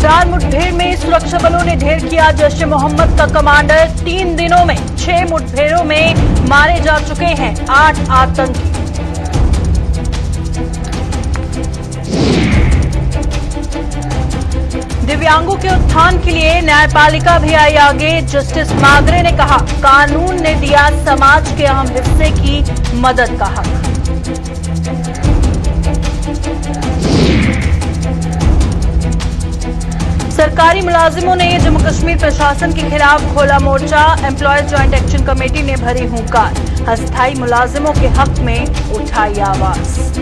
चार मुठभेड़ में सुरक्षा बलों ने ढेर किया जैश ए मोहम्मद का कमांडर। 3 दिनों में 6 मुठभेड़ों में मारे जा चुके हैं 8 आतंकी। दिव्यांगों के उत्थान के लिए न्यायपालिका भी आई आगे। जस्टिस मागरे ने कहा, कानून ने दिया समाज के अहम हिस्से की मदद का हक। सरकारी मुलाजिमों ने जम्मू कश्मीर प्रशासन के खिलाफ खोला मोर्चा। एम्प्लॉयज ज्वाइंट एक्शन कमेटी ने भरी हुंकार। अस्थायी मुलाजिमों के हक में उठाई आवाज।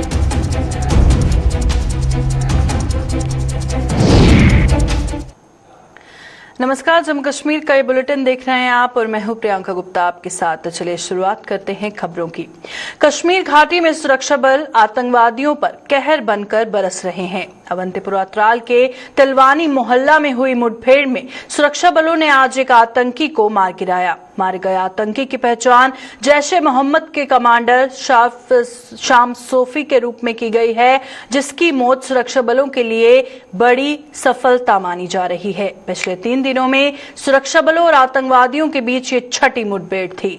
नमस्कार, जम्मू कश्मीर का ये बुलेटिन देख रहे हैं आप और मैं हूं प्रियंका गुप्ता आपके साथ। तो चलिए शुरुआत करते हैं खबरों की। कश्मीर घाटी में सुरक्षा बल आतंकवादियों पर कहर बनकर बरस रहे हैं। अवंतीपुरा त्राल के तिलवानी मोहल्ला में हुई मुठभेड़ में सुरक्षा बलों ने आज एक आतंकी को मार गिराया। मारे गए आतंकी की पहचान जैश ए मोहम्मद के कमांडर शाम सोफी के रूप में की गई है, जिसकी मौत सुरक्षा बलों के लिए बड़ी सफलता मानी जा रही है। पिछले 3 दिनों में सुरक्षा बलों और आतंकवादियों के बीच ये छठी मुठभेड़ थी।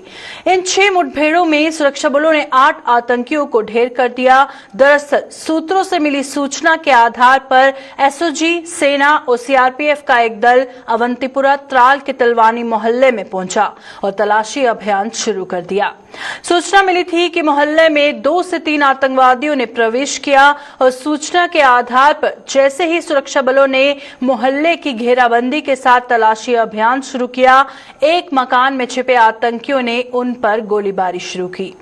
इन 6 मुठभेड़ों में सुरक्षा बलों ने 8 आतंकियों को ढेर कर दिया। दरअसल सूत्रों से मिली सूचना के आधार पर एसओजी, सेना और सीआरपीएफ का एक दल अवंतीपुरा त्राल के तिलवानी मोहल्ले में पहुंचा और तलाशी अभियान शुरू कर दिया। सूचना मिली थी कि मोहल्ले में 2 से 3 आतंकवादियों ने प्रवेश किया और सूचना के आधार पर जैसे ही सुरक्षा बलों ने मोहल्ले की घेराबंदी के साथ तलाशी अभियान शुरू किया, एक मकान में छिपे आतंकियों ने उन पर गोलीबारी शुरू की।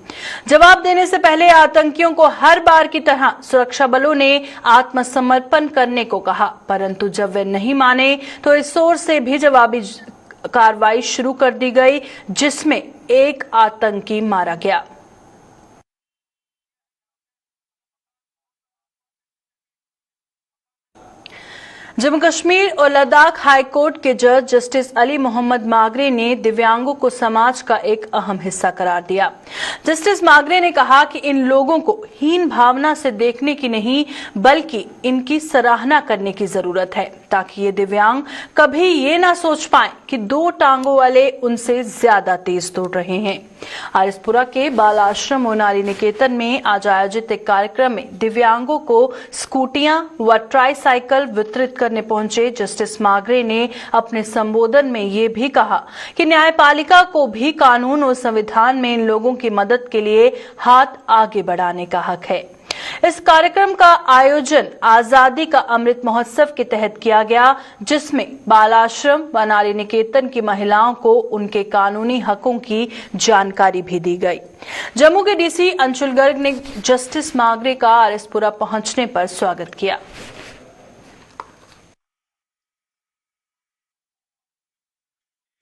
जवाब देने से पहले आतंकियों को हर बार की तरह सुरक्षा बलों ने आत्मसमर्पण करने को कहा, परंतु जब वे नहीं माने तो इस ओर से भी जवाबी कार्रवाई शुरू कर दी गई, जिसमें एक आतंकी मारा गया। जम्मू कश्मीर और लद्दाख हाईकोर्ट के जज जस्टिस अली मोहम्मद मागरे ने दिव्यांगों को समाज का एक अहम हिस्सा करार दिया। जस्टिस मागरे ने कहा कि इन लोगों को हीन भावना से देखने की नहीं, बल्कि इनकी सराहना करने की जरूरत है, ताकि ये दिव्यांग कभी ये ना सोच पाए कि 2 टांगों वाले उनसे ज्यादा तेज दौड़ रहे हैं। आरिसपुरा के बाल आश्रम और नारी निकेतन में आज आयोजित एक कार्यक्रम में दिव्यांगों को स्कूटियां व ट्राईसाइकिल वितरित करने पहुंचे जस्टिस मागरे ने अपने संबोधन में ये भी कहा कि न्यायपालिका को भी कानून और संविधान में इन लोगों की मदद के लिए हाथ आगे बढ़ाने का हक है। इस कार्यक्रम का आयोजन आजादी का अमृत महोत्सव के तहत किया गया, जिसमें बाल आश्रम व नारी निकेतन की महिलाओं को उनके कानूनी हकों की जानकारी भी दी गई। जम्मू के डीसी अंशुल गर्ग ने जस्टिस मागरे का आरिसपुरा पहुंचने पर स्वागत किया।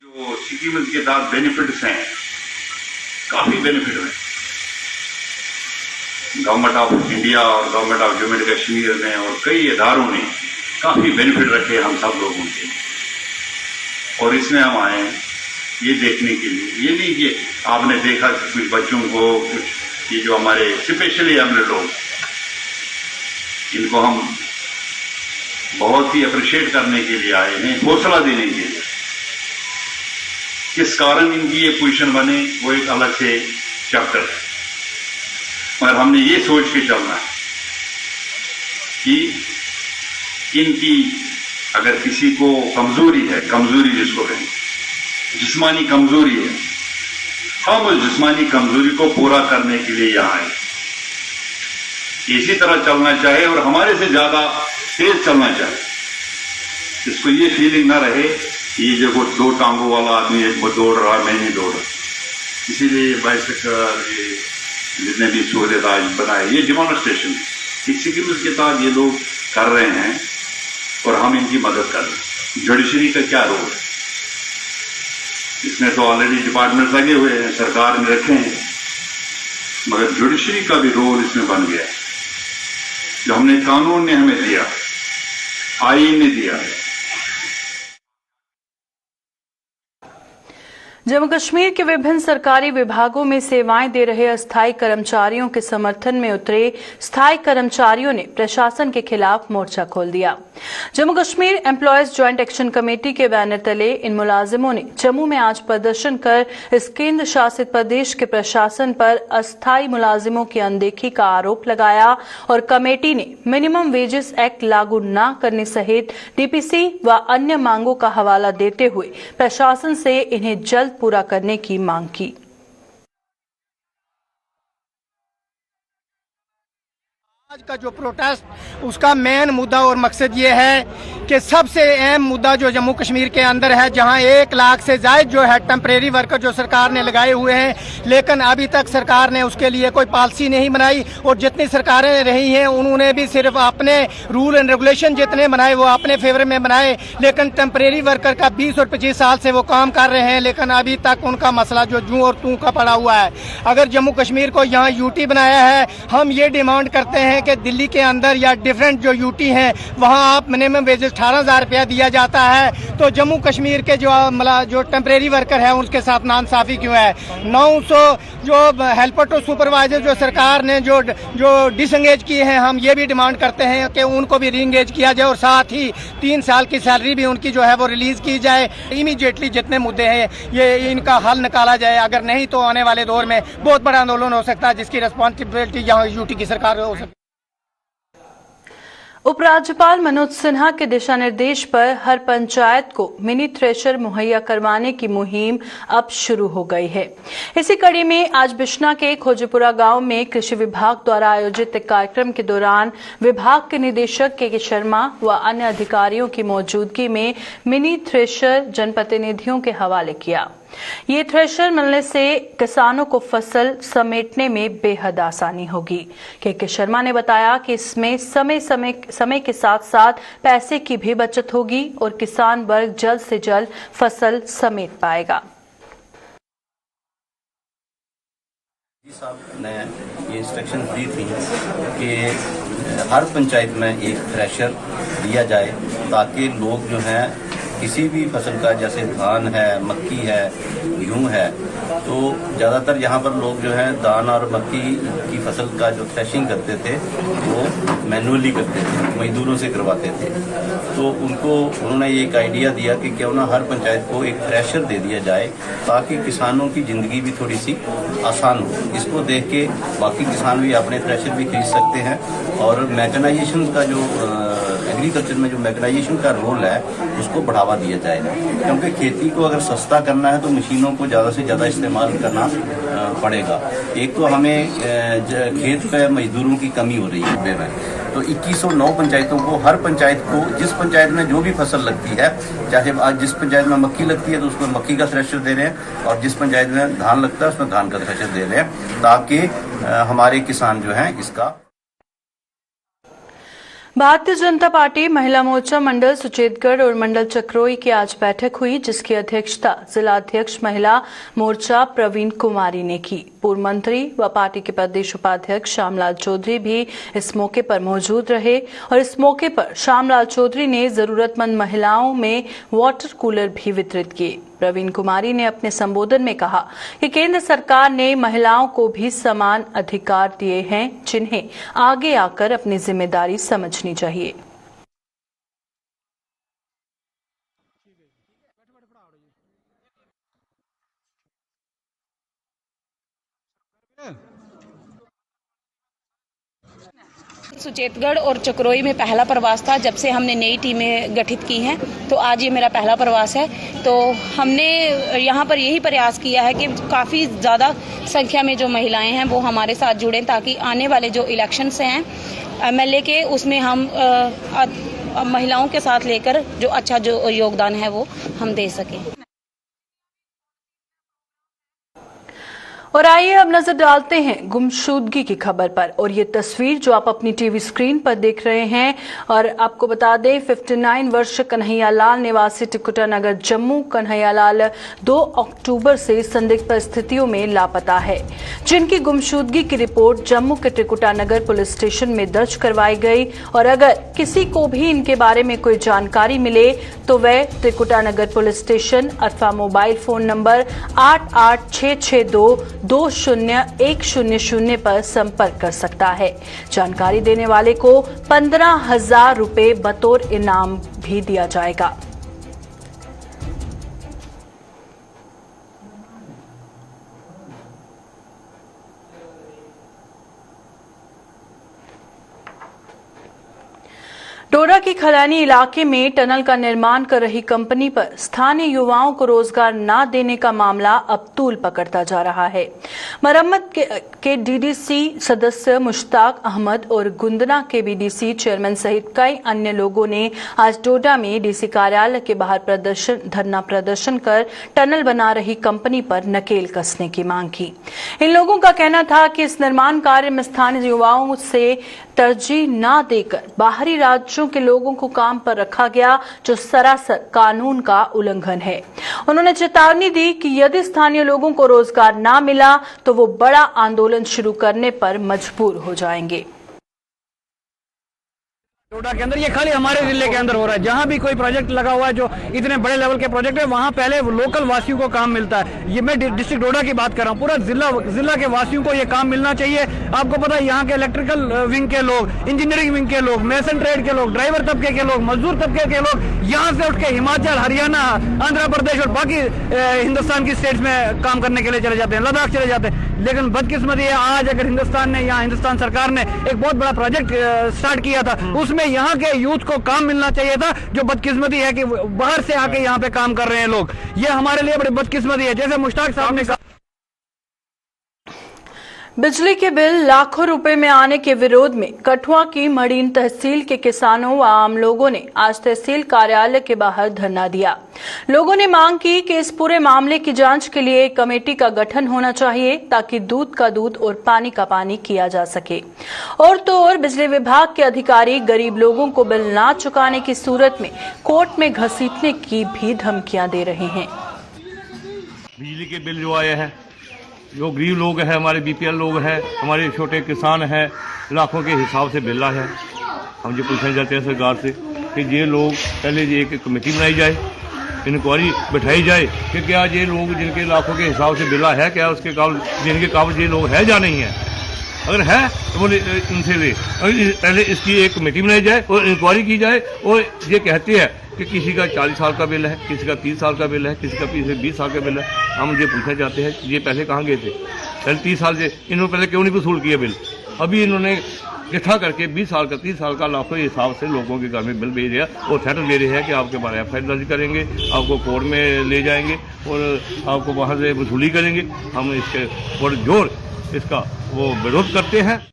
जो स्कीम के साथ बेनिफिट्स हैं, काफी बेनिफिट है। गवर्नमेंट ऑफ इंडिया और government of Jammu and Kashmir ने और कई इदारों ने काफी बेनिफिट रखे हम सब लोगों के, और इसमें हम आए ये देखने के लिए। ये नहीं कि आपने देखा कि कुछ बच्चों को, कुछ ये जो हमारे स्पेशली हमने लोग, इनको हम बहुत ही अप्रिशिएट करने के लिए आए हैं, हौसला देने के लिए। किस कारण इनकी ये पोजीशन बने वो एक अलग से चैप्टर है, मगर हमने ये सोच के चलना है कि इनकी अगर किसी को कमजोरी है, कमजोरी जिसको कहें जिस्मानी कमजोरी है, हम उस जिस्मानी कमजोरी को पूरा करने के लिए यहाँ आए। इसी तरह चलना चाहे और हमारे से ज्यादा तेज चलना चाहे, इसको ये फीलिंग ना रहे ये जो 2 टांगों वाला आदमी है वो दौड़ रहा, मैं नहीं दौड़ रहा। इसीलिए बाइसिकल जितने भी सहूलियत आज बनाए, ये डिमॉन्स्ट्रेशन स्कीम के तहत ये लोग कर रहे हैं और हम इनकी मदद कर रहे हैं। जुडिशरी का क्या रोल है इसमें? तो ऑलरेडी डिपार्टमेंट लगे हुए हैं, सरकार ने रखे हैं, मगर जुडिशरी का भी रोल इसमें बन गया है। जो हमने कानून ने हमें दिया, आईन ने दिया। जम्मू कश्मीर के विभिन्न सरकारी विभागों में सेवाएं दे रहे अस्थायी कर्मचारियों के समर्थन में उतरे स्थायी कर्मचारियों ने प्रशासन के खिलाफ मोर्चा खोल दिया। Jammu Kashmir employees joint action committee के बैनर तले इन मुलाजिमों ने जम्मू में आज प्रदर्शन कर इस केंद्र शासित प्रदेश के प्रशासन पर अस्थायी मुलाजिमों की अनदेखी का आरोप लगाया और कमेटी ने मिनिमम वेजेस एक्ट लागू न करने सहित डीपीसी व अन्य मांगों का हवाला देते हुए प्रशासन से इन्हें जल्द पूरा करने की मांग की। आज का जो प्रोटेस्ट उसका मेन मुद्दा और मकसद ये है कि सबसे अहम मुद्दा जो जम्मू कश्मीर के अंदर है, जहां 1 लाख से ज्यादा जो है टेम्परेरी वर्कर जो सरकार ने लगाए हुए हैं, लेकिन अभी तक सरकार ने उसके लिए कोई पॉलिसी नहीं बनाई और जितनी सरकारें रही हैं उन्होंने भी सिर्फ अपने रूल एंड रेगुलेशन जितने बनाए वो अपने फेवर में बनाए, लेकिन टेम्परेरी वर्कर का 20 और 25 साल से वो काम कर रहे हैं, लेकिन अभी तक उनका मसला जो जूं और तू का पड़ा हुआ है। अगर जम्मू कश्मीर को यहाँ यूटी बनाया है, हम ये डिमांड करते हैं कि दिल्ली के अंदर या डिफरेंट जो यूटी हैं वहां आप मिनिमम वेजेस 18,000 रुपया दिया जाता है, तो जम्मू कश्मीर के जो टेम्परेरी वर्कर है उनके साथ नाइंसाफी क्यों है। 900 जो हेल्पर टू सुपरवाइजर जो सरकार ने जो डिसंगेज किए हैं, हम ये भी डिमांड करते हैं कि उनको भी रीएंगेज किया जाए और साथ ही 3 साल की सैलरी भी उनकी जो है वो रिलीज की जाए। इमीडिएटली जितने मुद्दे हैं ये इनका हल निकाला जाए, अगर नहीं तो आने वाले दौर में बहुत बड़ा आंदोलन हो सकता है जिसकी रिस्पॉन्सिबिलिटी यहाँ यूटी की सरकार हो सकती है। उपराज्यपाल मनोज सिन्हा के दिशा निर्देश पर हर पंचायत को मिनी थ्रेशर मुहैया करवाने की मुहिम अब शुरू हो गई है। इसी कड़ी में आज बिश्ना के खोजीपुरा गांव में कृषि विभाग द्वारा आयोजित एक कार्यक्रम के दौरान विभाग के निदेशक के शर्मा व अन्य अधिकारियों की मौजूदगी में मिनी थ्रेशर जनप्रतिनिधियों के हवाले किया। ये थ्रेशर मिलने से किसानों को फसल समेटने में बेहद आसानी होगी। के शर्मा ने बताया कि इसमें समय के साथ साथ पैसे की भी बचत होगी और किसान वर्ग जल्द से जल्द फसल समेट पाएगा। साहब ने ये इंस्ट्रक्शन दी थी कि हर पंचायत में एक थ्रेशर दिया जाए ताकि लोग जो हैं किसी भी फसल का, जैसे धान है, मक्की है, गेहूँ है, तो ज़्यादातर यहाँ पर लोग जो है धान और मक्की की फसल का जो थ्रेशिंग करते थे वो मैनुअली करते थे, मजदूरों से करवाते थे। तो उन्होंने ये एक आइडिया दिया कि क्यों ना हर पंचायत को एक थ्रेशर दे दिया जाए ताकि किसानों की ज़िंदगी भी थोड़ी सी आसान हो। इसको देख के बाकी किसान भी अपने थ्रेशर भी खरीद सकते हैं और मैकेनाइजेशन का जो एग्रीकल्चर में जो मैकेनाइजेशन का रोल है उसको बढ़ावा दिया जाएगा, क्योंकि खेती को अगर सस्ता करना है तो मशीनों को ज़्यादा से ज़्यादा इस्तेमाल करना पड़ेगा। एक तो हमें खेत पे मजदूरों की कमी हो रही है, तो 2109 पंचायतों को, हर पंचायत को, जिस पंचायत में जो भी फसल लगती है, चाहे आज जिस पंचायत में मक्की लगती है तो उसमें मक्की का थ्रेशर दे रहे हैं और जिस पंचायत में धान लगता है उसमें धान का थ्रेशर दे रहे हैं ताकि हमारे किसान जो हैं इसका। भारतीय जनता पार्टी महिला मोर्चा मंडल सुचेतगढ़ और मंडल चक्रोई की आज बैठक हुई, जिसकी अध्यक्षता जिला अध्यक्ष महिला मोर्चा प्रवीण कुमारी ने की। पूर्व मंत्री व पार्टी के प्रदेश उपाध्यक्ष श्यामलाल चौधरी भी इस मौके पर मौजूद रहे और इस मौके पर श्यामलाल चौधरी ने जरूरतमंद महिलाओं में वाटर कूलर भी वितरित किए। प्रवीण कुमारी ने अपने संबोधन में कहा कि केंद्र सरकार ने महिलाओं को भी समान अधिकार दिए हैं, जिन्हें आगे आकर अपनी जिम्मेदारी समझनी चाहिए। सुचेतगढ़ और चक्रोई में पहला प्रवास था जब से हमने नई टीमें गठित की हैं, तो आज ये मेरा पहला प्रवास है। तो हमने यहाँ पर यही प्रयास किया है कि काफ़ी ज़्यादा संख्या में जो महिलाएं हैं वो हमारे साथ जुड़ें ताकि आने वाले जो इलेक्शंस हैं एमएलए के, उसमें हम महिलाओं के साथ लेकर जो अच्छा जो योगदान है वो हम दे सकें। और आइए अब नजर डालते हैं गुमशुदगी की खबर पर। और ये तस्वीर जो आप अपनी टीवी स्क्रीन पर देख रहे हैं, और आपको बता दें 59 वर्ष कन्हैयालाल निवासी टिकुटा नगर जम्मू कन्हैयालाल 2 अक्टूबर से संदिग्ध परिस्थितियों में लापता है, जिनकी गुमशुदगी की रिपोर्ट जम्मू के टिकुटा नगर पुलिस स्टेशन में दर्ज करवाई गई। और अगर किसी को भी इनके बारे में कोई जानकारी मिले तो वह टिकुटा नगर पुलिस स्टेशन अथवा मोबाइल फोन नंबर 8862200100 पर संपर्क कर सकता है। जानकारी देने वाले को 15,000 रुपए बतौर इनाम भी दिया जाएगा। डोडा की खलानी इलाके में टनल का निर्माण कर रही कंपनी पर स्थानीय युवाओं को रोजगार न देने का मामला अब तूल पकड़ता जा रहा है। मरम्मत के डीडीसी सदस्य मुश्ताक अहमद और गुंदना के बीडीसी चेयरमैन सहित कई अन्य लोगों ने आज डोडा में डीसी कार्यालय के बाहर धरना प्रदर्शन कर टनल बना रही कंपनी पर नकेल कसने की मांग की। इन लोगों का कहना था कि इस निर्माण कार्य में स्थानीय युवाओं से तरजीह न देकर बाहरी राज्यों के लोगों को काम पर रखा गया, जो सरासर कानून का उल्लंघन है। उन्होंने चेतावनी दी कि यदि स्थानीय लोगों को रोजगार न मिला तो वो बड़ा आंदोलन शुरू करने पर मजबूर हो जाएंगे। डोडा के अंदर ये खाली हमारे जिले के अंदर हो रहा है। जहाँ भी कोई प्रोजेक्ट लगा हुआ है जो इतने बड़े लेवल के प्रोजेक्ट है, वहाँ पहले लोकल वासियों को काम मिलता है। ये मैं डिस्ट्रिक्ट डोडा की बात कर रहा हूँ, पूरा जिला के वासियों को ये काम मिलना चाहिए। आपको पता है यहाँ के इलेक्ट्रिकल विंग के लोग, इंजीनियरिंग विंग के लोग, मेसन ट्रेड के लोग, ड्राइवर तबके के लोग, मजदूर तबके के लोग यहाँ से उठ के हिमाचल, हरियाणा, आंध्र प्रदेश और बाकी हिंदुस्तान की स्टेट्स में काम करने के लिए चले जाते हैं, लद्दाख चले जाते हैं। लेकिन बदकिस्मती है, आज अगर हिंदुस्तान सरकार ने एक बहुत बड़ा प्रोजेक्ट स्टार्ट किया था, उसमें यहाँ के यूथ को काम मिलना चाहिए था। जो बदकिस्मती है कि बाहर से आके यहाँ पे काम कर रहे हैं लोग, ये हमारे लिए बड़ी बदकिस्मती है। जैसे मुश्ताक साहब ने कहा, बिजली के बिल लाखों रुपए में आने के विरोध में कठुआ की मड़ीन तहसील के किसानों व आम लोगों ने आज तहसील कार्यालय के बाहर धरना दिया। लोगों ने मांग की कि इस पूरे मामले की जांच के लिए एक कमेटी का गठन होना चाहिए, ताकि दूध का दूध और पानी का पानी किया जा सके। और तो और बिजली विभाग के अधिकारी गरीब लोगों को बिल ना चुकाने की सूरत में कोर्ट में घसीटने की भी धमकियां दे रहे हैं। बिजली के बिल जो आए हैं, जो गरीब लोग हैं, हमारे बीपीएल लोग हैं, हमारे छोटे किसान हैं, लाखों के हिसाब से बिल है। हम ये पूछना चाहते हैं सरकार से कि ये लोग पहले ये एक कमेटी बनाई जाए, इंक्वायरी बैठाई जाए कि क्या ये लोग जिनके लाखों के हिसाब से बिला है, क्या उसके काबिल, जिनके काबिल ये लोग है या नहीं है। अगर है तो बोले इनसे ले, पहले इसकी एक कमेटी बनाई जाए और इंक्वायरी की जाए। और ये कहते हैं कि किसी का 40 साल का बिल है, किसी का 30 साल का बिल है, किसी का 20 साल का बिल है। हम ये पूछना चाहते हैं ये पहले कहाँ गए थे? पहले 30 साल से इन्होंने पहले क्यों नहीं वसूल किया बिल? अभी इन्होंने इकट्ठा करके 20 साल का, 30 साल का लाखों के हिसाब से लोगों के घर में बिल भेज दिया और थ्रेट ले रहे हैं कि आपके बारे में एफआईआर दर्ज करेंगे, आपको कोर्ट में ले जाएंगे और आपको वहाँ से वसूली करेंगे। हम इसके पुरजोर इसका वो विरोध करते हैं।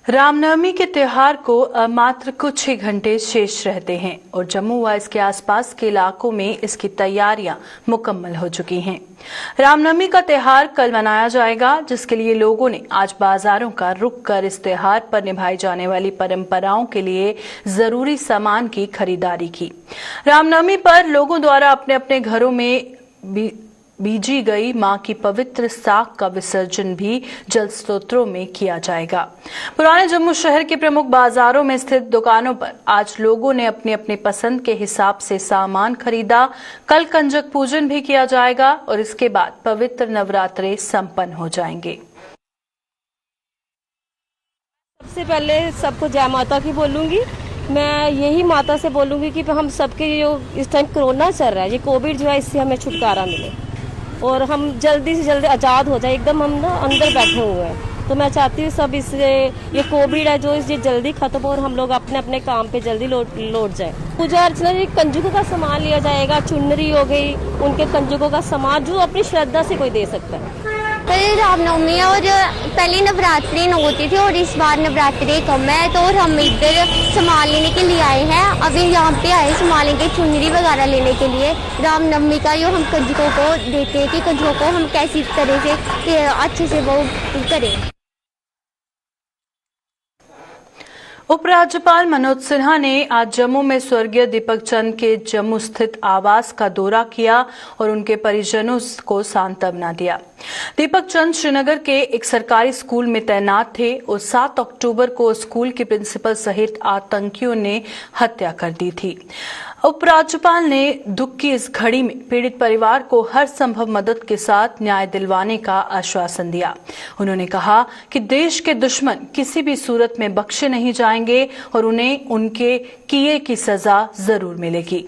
रामनवमी के त्योहार को मात्र कुछ ही घंटे शेष रहते हैं और जम्मू व इसके आसपास के इलाकों में इसकी तैयारियां मुकम्मल हो चुकी हैं। रामनवमी का त्योहार कल मनाया जाएगा, जिसके लिए लोगों ने आज बाजारों का रुख कर इस त्योहार पर निभाई जाने वाली परंपराओं के लिए जरूरी सामान की खरीदारी की। रामनवमी पर लोगों द्वारा अपने अपने घरों में बीजी गई मां की पवित्र साख का विसर्जन भी जल स्रोतों में किया जाएगा। पुराने जम्मू शहर के प्रमुख बाजारों में स्थित दुकानों पर आज लोगों ने अपनी अपनी पसंद के हिसाब से सामान खरीदा। कल कंजक पूजन भी किया जाएगा और इसके बाद पवित्र नवरात्रे संपन्न हो जाएंगे। सबसे पहले सबको जय माता की बोलूंगी। मैं यही माता से बोलूंगी कि हम सबके जो इस टाइम कोरोना चल रहा है, ये कोविड जो है, इससे हमें छुटकारा मिले और हम जल्दी से जल्दी आज़ाद हो जाए। एकदम हम ना अंदर बैठे हुए हैं, तो मैं चाहती हूँ सब इससे ये कोविड है जो ये जल्दी खत्म हो और हम लोग अपने अपने काम पे जल्दी लौट जाए। पूजा अर्चना ये कंजकों का सामान लिया जाएगा, चुनरी हो गई, उनके कंजकों का सामान जो अपनी श्रद्धा से कोई दे सकता है। तो ये जो रामनवमी है और पहले नवरात्रि न होती थी और इस बार नवरात्रि कम है, तो और हम इधर सामान लेने के लिए आए हैं। अभी यहाँ पे आए सामान लेके चुनरी वगैरह लेने के लिए रामनवमी का, जो हम कंजकों को देते हैं कि कंजकों को हम कैसी तरह से अच्छे से वो करें। उपराज्यपाल मनोज सिन्हा ने आज जम्मू में स्वर्गीय दीपक चंद के जम्मू स्थित आवास का दौरा किया और उनके परिजनों को सांत्वना दिया। दीपक चंद श्रीनगर के एक सरकारी स्कूल में तैनात थे और 7 अक्टूबर को स्कूल के प्रिंसिपल सहित आतंकियों ने हत्या कर दी थी। उपराज्यपाल ने दुख की इस घड़ी में पीड़ित परिवार को हर संभव मदद के साथ न्याय दिलवाने का आश्वासन दिया। उन्होंने कहा कि देश के दुश्मन किसी भी सूरत में बख्शे नहीं जाएंगे और उन्हें उनके किए की सजा जरूर मिलेगी।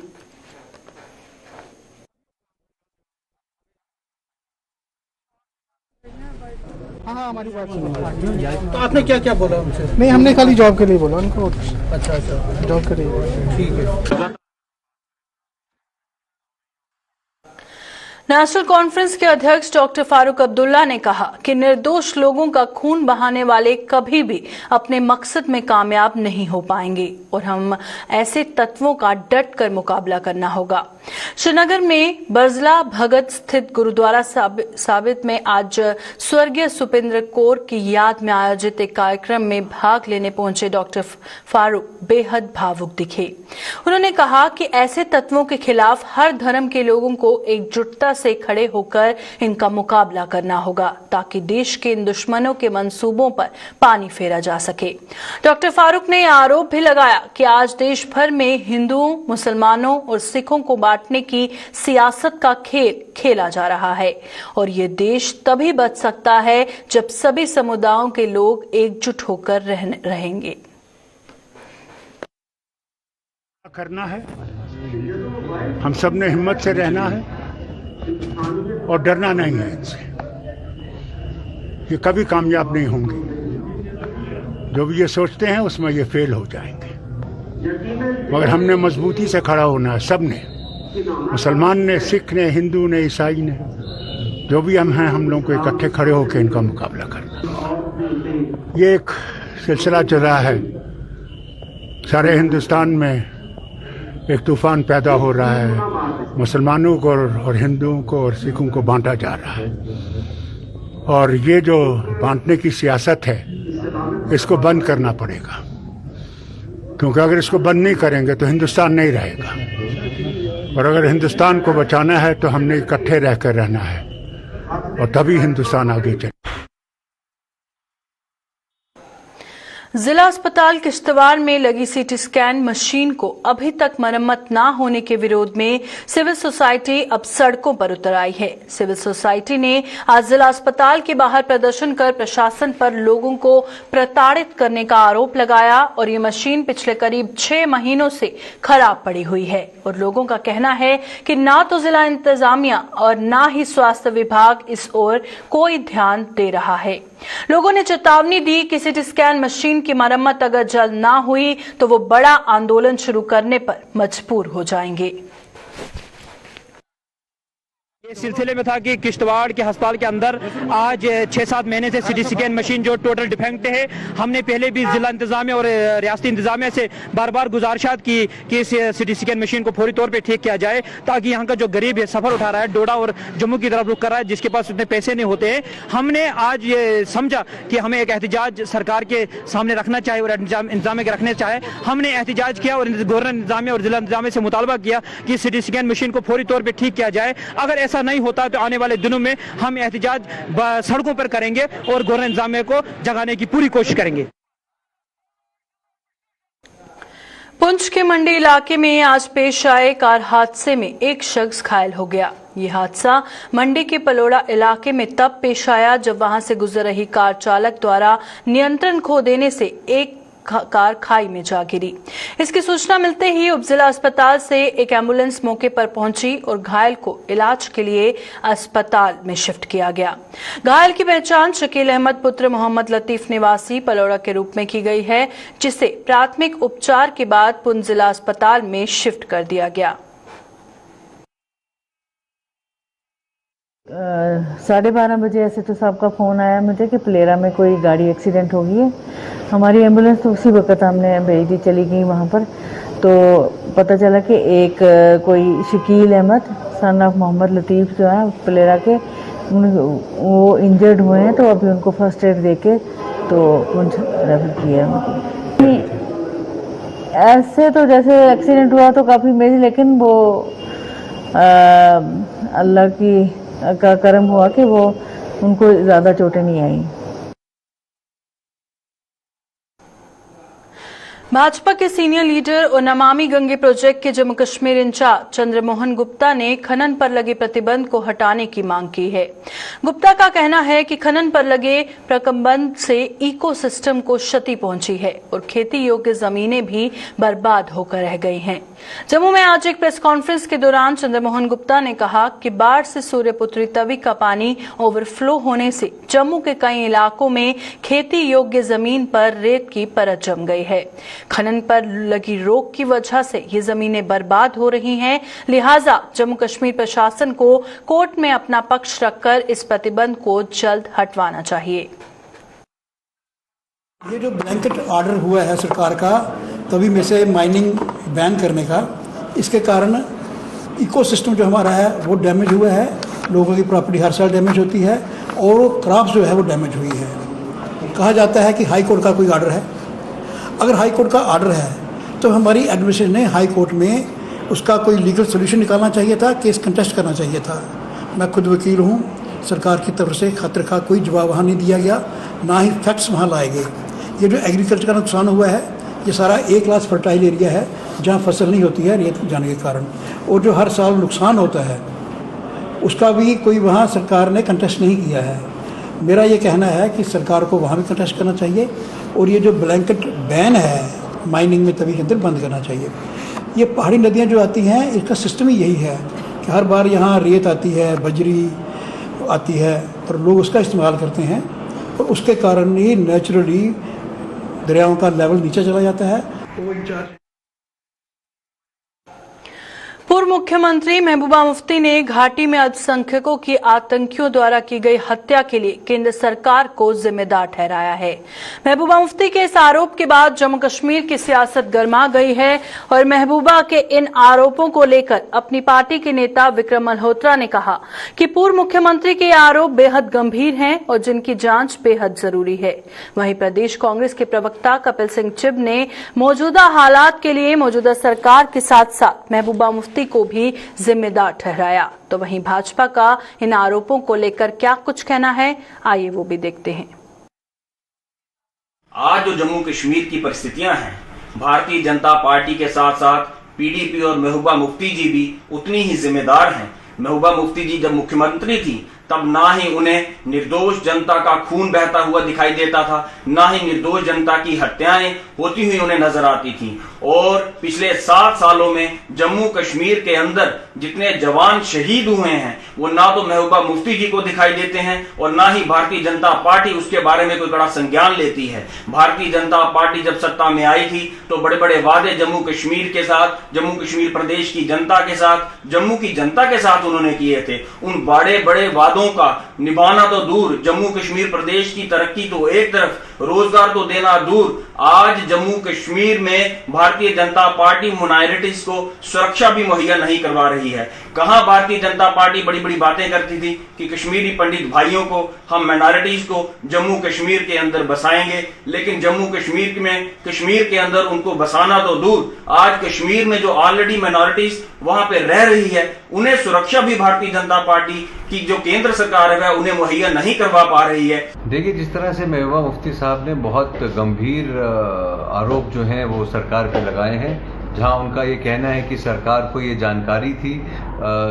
हाँ, हमारी बात सुनो। तो आपने क्या क्या बोला उनसे? नहीं, हमने खाली जॉब के लिए बोला उनको। अच्छा, जॉब के लिए, ठीक है। नेशनल कॉन्फ्रेंस के अध्यक्ष डॉक्टर फारूक अब्दुल्ला ने कहा कि निर्दोष लोगों का खून बहाने वाले कभी भी अपने मकसद में कामयाब नहीं हो पाएंगे और हम ऐसे तत्वों का डट कर मुकाबला करना होगा। श्रीनगर में बरजला भगत स्थित गुरुद्वारा साबित में आज स्वर्गीय सुपेंद्र कौर की याद में आयोजित एक कार्यक्रम में भाग लेने पहुंचे डॉक्टर फारूक बेहद भावुक दिखे। उन्होंने कहा कि ऐसे तत्वों के खिलाफ हर धर्म के लोगों को एकजुटता से खड़े होकर इनका मुकाबला करना होगा ताकि देश के इन दुश्मनों के मंसूबों पर पानी फेरा जा सके। डॉक्टर फारूक ने आरोप भी लगाया कि आज देश भर में हिंदुओं, मुसलमानों और सिखों को बांटने की सियासत का खेल खेला जा रहा है और ये देश तभी बच सकता है जब सभी समुदायों के लोग एकजुट होकर रहेंगे। करना है, हम सब ने हिम्मत से रहना है और डरना नहीं है इनसे। ये कभी कामयाब नहीं होंगे। जो भी ये सोचते हैं उसमें ये फेल हो जाएंगे। मगर हमने मजबूती से खड़ा होना है, सब ने, मुसलमान ने, सिख ने, हिंदू ने, ईसाई ने, जो भी हम हैं, हम लोगों को इकट्ठे खड़े होकर इनका मुकाबला करना। ये एक सिलसिला चल रहा है, सारे हिंदुस्तान में एक तूफान पैदा हो रहा है। मुसलमानों को और हिंदुओं को और सिखों को बांटा जा रहा है और ये जो बांटने की सियासत है इसको बंद करना पड़ेगा, क्योंकि अगर इसको बंद नहीं करेंगे तो हिंदुस्तान नहीं रहेगा और अगर हिंदुस्तान को बचाना है तो हमने इकट्ठे रहकर रहना है और तभी हिंदुस्तान आगे चले। जिला अस्पताल किश्तवाड़ में लगी सीटी स्कैन मशीन को अभी तक मरम्मत न होने के विरोध में सिविल सोसाइटी अब सड़कों पर उतर आई है। सिविल सोसाइटी ने आज जिला अस्पताल के बाहर प्रदर्शन कर प्रशासन पर लोगों को प्रताड़ित करने का आरोप लगाया और ये मशीन पिछले करीब 6 महीनों से खराब पड़ी हुई है और लोगों का कहना है कि ना तो जिला इंतजामिया और ना ही स्वास्थ्य विभाग इस ओर कोई ध्यान दे रहा है। लोगों ने चेतावनी दी कि सीटी स्कैन मशीन की मरम्मत अगर जल्द ना हुई तो वो बड़ा आंदोलन शुरू करने पर मजबूर हो जाएंगे। इस सिलसिले में था कि किश्तवाड़ के अस्पताल के अंदर आज 6-7 महीने से सीटी स्कैन मशीन जो टोटल डिफेक्ट है। हमने पहले भी जिला इंतजामिया और रियासती इंतजामिया से बार बार गुजारिशात की कि इस सीटी स्कैन मशीन को फौरी तौर पे ठीक किया जाए ताकि यहाँ का जो गरीब है सफर उठा रहा है, डोडा और जम्मू की तरफ रुख कर रहा है, जिसके पास उतने पैसे नहीं होते हैं। हमने आज ये समझा कि हमें एक एहतजाज सरकार के सामने रखना चाहिए और इंतजामिया के रखने चाहिए। हमने एहतजाज किया और गवर्नर इंतजामिया और जिला इंतजामिया से मुतालबा किया कि सीटी स्कैन मशीन को फौरी तौर पर ठीक किया जाए। अगर ऐसा नहीं होता तो आने वाले दिनों में हम एहतजाज सड़कों पर करेंगे और गवर्नर इंतजामिया को जगाने की पूरी कोशिश करेंगे। पुंछ के मंडी इलाके में आज पेश आए कार हादसे में एक शख्स घायल हो गया। ये हादसा मंडी के पलोड़ा इलाके में तब पेश आया जब वहां से गुजर रही कार चालक द्वारा नियंत्रण खो देने से एक कार खाई में जा गिरी। इसकी सूचना मिलते ही उपजिला अस्पताल से एक एम्बुलेंस मौके पर पहुंची और घायल को इलाज के लिए अस्पताल में शिफ्ट किया गया। घायल की पहचान शकील अहमद पुत्र मोहम्मद लतीफ निवासी पलोड़ा के रूप में की गई है, जिसे प्राथमिक उपचार के बाद पुंछ जिला अस्पताल में शिफ्ट कर दिया गया। 12:30 बजे ऐसे तो साहब का फ़ोन आया मुझे कि प्लेरा में कोई गाड़ी एक्सीडेंट हो गई है। हमारी एम्बुलेंस तो उसी वक्त हमने भेज दी, चली गई वहाँ पर। तो पता चला कि एक कोई शकील अहमद सन ऑफ मोहम्मद लतीफ़ जो है प्लेरा के, वो इंजर्ड हुए हैं। तो अभी उनको फर्स्ट एड देके तो पुंछ रेफर किया उनको। ऐसे तो जैसे एक्सीडेंट हुआ तो काफ़ी मेरी, लेकिन वो अल्लाह की का करम हुआ कि वो उनको ज़्यादा चोटें नहीं आई। भाजपा के सीनियर लीडर और नमामि गंगे प्रोजेक्ट के जम्मू कश्मीर इंचार्ज चंद्रमोहन गुप्ता ने खनन पर लगे प्रतिबंध को हटाने की मांग की है। गुप्ता का कहना है कि खनन पर लगे प्रतिबंध से इकोसिस्टम को क्षति पहुंची है और खेती योग्य जमीनें भी बर्बाद होकर रह गई हैं। जम्मू में आज एक प्रेस कॉन्फ्रेंस के दौरान चंद्रमोहन गुप्ता ने कहा कि बाढ़ से सूर्यपुत्री तवी का पानी ओवरफ्लो होने से जम्मू के कई इलाकों में खेती योग्य जमीन पर रेत की परत जम गई है। खनन पर लगी रोक की वजह से ये जमीनें बर्बाद हो रही हैं, लिहाजा जम्मू कश्मीर प्रशासन को कोर्ट में अपना पक्ष रखकर इस प्रतिबंध को जल्द हटवाना चाहिए। ये जो ब्लैंकेट ऑर्डर हुआ है सरकार का तभी में से माइनिंग बैन करने का, इसके कारण इकोसिस्टम जो हमारा है वो डैमेज हुआ है। लोगों की प्रॉपर्टी हर साल डैमेज होती है और क्रॉप्स जो है वो डैमेज हुई है। कहा जाता है कि हाई कोर्ट का कोई ऑर्डर है। अगर हाई कोर्ट का ऑर्डर है तो हमारी एडमिनिस्ट्रेशन ने हाई कोर्ट में उसका कोई लीगल सोल्यूशन निकालना चाहिए था, केस कंटेस्ट करना चाहिए था। मैं खुद वकील हूँ, सरकार की तरफ से खातिर खा कोई जवाब वहाँ नहीं दिया गया, ना ही फैक्ट्स वहाँ लाए गए। ये जो एग्रीकल्चर का नुकसान हुआ है ये सारा एक क्लास फर्टाइल एरिया है जहाँ फसल नहीं होती है रेत जाने के कारण, और जो हर साल नुकसान होता है उसका भी कोई वहाँ सरकार ने कंटेस्ट नहीं किया है। मेरा ये कहना है कि सरकार को वहाँ भी कंटेस्ट करना चाहिए और ये जो ब्लैंकेट बैन है माइनिंग में तभी के अंदर बंद करना चाहिए। ये पहाड़ी नदियाँ जो आती हैं इसका सिस्टम ही यही है कि हर बार यहाँ रेत आती है, बजरी आती है और लोग उसका इस्तेमाल करते हैं और उसके कारण ही नेचुरली दरियाओं का लेवल नीचे चला जाता है। तो इंचार्ज पूर्व मुख्यमंत्री महबूबा मुफ्ती ने घाटी में अल्पसंख्यकों की आतंकियों द्वारा की गई हत्या के लिए केंद्र सरकार को जिम्मेदार ठहराया है। महबूबा मुफ्ती के इस आरोप के बाद जम्मू कश्मीर की सियासत गर्मा गई है और महबूबा के इन आरोपों को लेकर अपनी पार्टी के नेता विक्रम मल्होत्रा ने कहा कि पूर्व मुख्यमंत्री के आरोप बेहद गंभीर हैं और जिनकी जांच बेहद जरूरी है। वहीं प्रदेश कांग्रेस के प्रवक्ता कपिल सिंह चिब ने मौजूदा हालात के लिए मौजूदा सरकार के साथ साथ महबूबा मुफ्ती को भी जिम्मेदार ठहराया। तो वहीं भाजपा का इन आरोपों को लेकर क्या कुछ कहना है, आइए वो भी देखते हैं। आज जो जम्मू कश्मीर की परिस्थितियां हैं, भारतीय जनता पार्टी के साथ साथ पीडीपी और महबूबा मुफ्ती जी भी उतनी ही जिम्मेदार हैं। महबूबा मुफ्ती जी जब मुख्यमंत्री थी तब ना ही उन्हें निर्दोष जनता का खून बहता हुआ दिखाई देता था, ना ही निर्दोष जनता की हत्याएं होती हुई उन्हें नजर आती थी। और पिछले 7 सालों में जम्मू कश्मीर के अंदर जितने जवान शहीद हुए हैं वो ना तो महबूबा मुफ्ती जी को दिखाई देते हैं और ना ही भारतीय जनता पार्टी उसके बारे में कोई बड़ा संज्ञान लेती है। भारतीय जनता पार्टी जब सत्ता में आई थी तो बड़े बड़े वादे जम्मू कश्मीर के साथ, जम्मू कश्मीर प्रदेश की जनता के साथ, जम्मू की जनता के साथ उन्होंने किए थे। उन बड़े बड़े वादों का निभाना तो दूर, जम्मू कश्मीर प्रदेश की तरक्की तो एक तरफ, रोजगार तो देना दूर, आज जम्मू कश्मीर में भारतीय जनता पार्टी माइनॉरिटीज को सुरक्षा भी मुहैया नहीं करवा रही है। कहां भारतीय जनता पार्टी बड़ी बड़ी बातें करती थी कि कश्मीरी पंडित भाइयों को, हम माइनॉरिटीज को जम्मू कश्मीर के अंदर बसाएंगे, लेकिन जम्मू कश्मीर में, कश्मीर के अंदर उनको बसाना तो दूर, आज कश्मीर में जो ऑलरेडी माइनॉरिटीज वहां पे रह रही है उन्हें सुरक्षा भी भारतीय जनता पार्टी की जो केंद्र सरकार है उन्हें मुहैया नहीं करवा पा रही है। देखिए, जिस तरह से महबूबा मुफ्ती साहब ने बहुत गंभीर आरोप जो हैं वो सरकार पे लगाए हैं, जहां उनका ये कहना है कि सरकार को ये जानकारी थी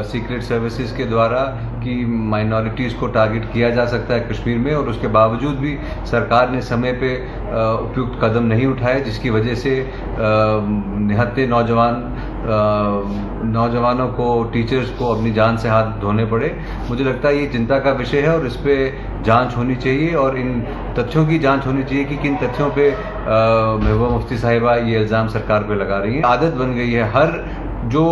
सीक्रेट सर्विसेज के द्वारा कि माइनॉरिटीज़ को टारगेट किया जा सकता है कश्मीर में, और उसके बावजूद भी सरकार ने समय पे उपयुक्त कदम नहीं उठाए, जिसकी वजह से निहत्थे नौजवानों को, टीचर्स को अपनी जान से हाथ धोने पड़े। मुझे लगता है ये चिंता का विषय है और इस पे जांच होनी चाहिए और इन तथ्यों की जांच होनी चाहिए कि किन तथ्यों पे महबूबा मुफ्ती साहिबा ये इल्ज़ाम सरकार पे लगा रही है। आदत बन गई है हर जो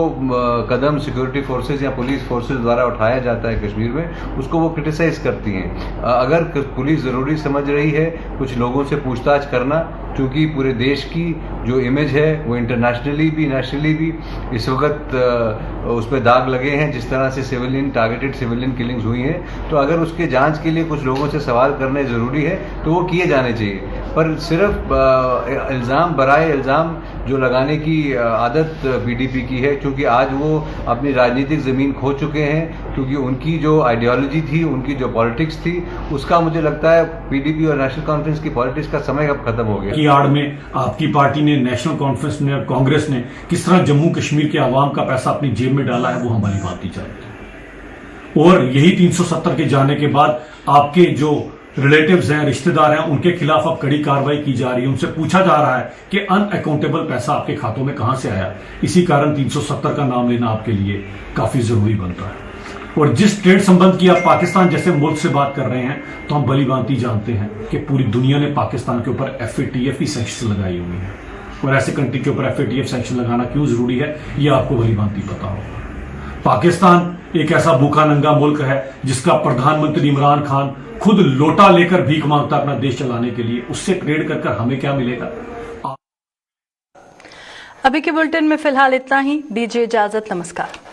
कदम सिक्योरिटी फोर्सेस या पुलिस फोर्सेस द्वारा उठाया जाता है कश्मीर में, उसको वो क्रिटिसाइज करती हैं। अगर पुलिस ज़रूरी समझ रही है कुछ लोगों से पूछताछ करना, क्योंकि पूरे देश की जो इमेज है वो इंटरनेशनली भी नेशनली भी इस वक्त उस पर दाग लगे हैं, जिस तरह से टारगेटेड सिविलियन किलिंग्स हुई हैं, तो अगर उसके जांच के लिए कुछ लोगों से सवाल करने ज़रूरी है तो वो किए जाने चाहिए। पर सिर्फ इल्ज़ाम बराए इल्ज़ाम जो लगाने की आदत पीडीपी की है, क्योंकि आज वो अपनी राजनीतिक ज़मीन खो चुके हैं, क्योंकि उनकी जो आइडियोलॉजी थी, उनकी जो पॉलिटिक्स थी, उसका मुझे लगता है पीडीपी और नेशनल कॉन्फ्रेंस की पॉलिटिक्स का समय अब खत्म हो गया। की आड़ में आपकी पार्टी ने, नेशनल कॉन्फ्रेंस ने और कांग्रेस ने किस तरह जम्मू कश्मीर के आवाम का पैसा अपनी जेब में डाला है, वो हम भली भांति जानते हैं। और यही 370 के जाने के बाद आपके जो रिलेटिव्स हैं, रिश्तेदार हैं, उनके खिलाफ अब कड़ी कार्रवाई की जा रही है। उनसे पूछा जा रहा है कि अनअकाउंटेबल पैसा आपके खातों में कहां से आया। इसी कारण 370 का नाम लेना आपके लिए काफी जरूरी बनता है। और जिस ट्रेड संबंध की आप पाकिस्तान जैसे मुल्क से बात कर रहे हैं, तो हम भली भांति जानते हैं कि पूरी दुनिया ने पाकिस्तान के ऊपर FATF की सैंक्शन लगाई हुई है। और ऐसे कंट्री के ऊपर FATF सैंक्शन लगाना क्यों जरूरी है, यह आपको भली भांति पता होगा। पाकिस्तान एक ऐसा भूखा नंगा मुल्क है जिसका प्रधानमंत्री इमरान खान खुद लोटा लेकर भीख मांगता अपना देश चलाने के लिए। उससे ट्रेड कर हमें क्या मिलेगा। अभी के बुलेटिन में फिलहाल इतना ही। दीजिए इजाजत। नमस्कार।